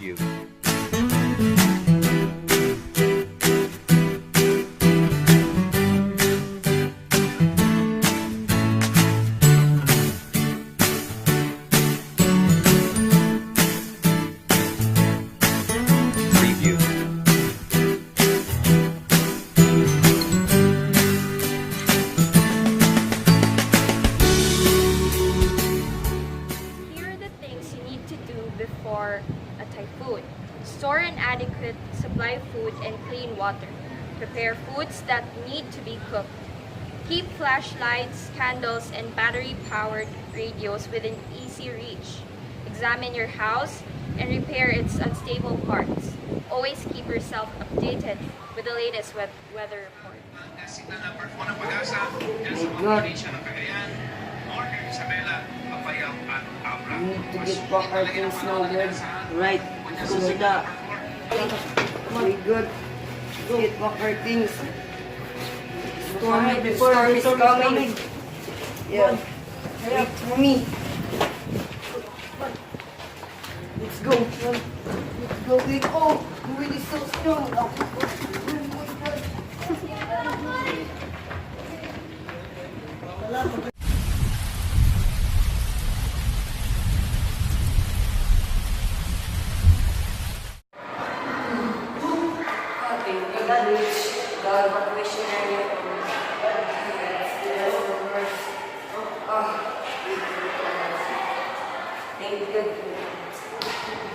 Preview. Preview. Here are the things you need to do before a typhoon. Store an adequate supply of food and clean water. Prepare foods that need to be cooked. Keep flashlights, candles, and battery-powered radios within easy reach. Examine your house and repair its unstable parts. Always keep yourself updated with the latest weather report. Signal number 4 ng Pag-asa, dyan sa mga probinsya ng Cagayan, Northern Isabela, Apayao at Abra. We need to get back our things now, good. Right. Kumada. Very good. Get back our things. Storm is coming. Yeah. Wait for me. Let's go. Let's go. Wait. Oh, the wind is so strong. Oh, my God. The evacuation area Thank you.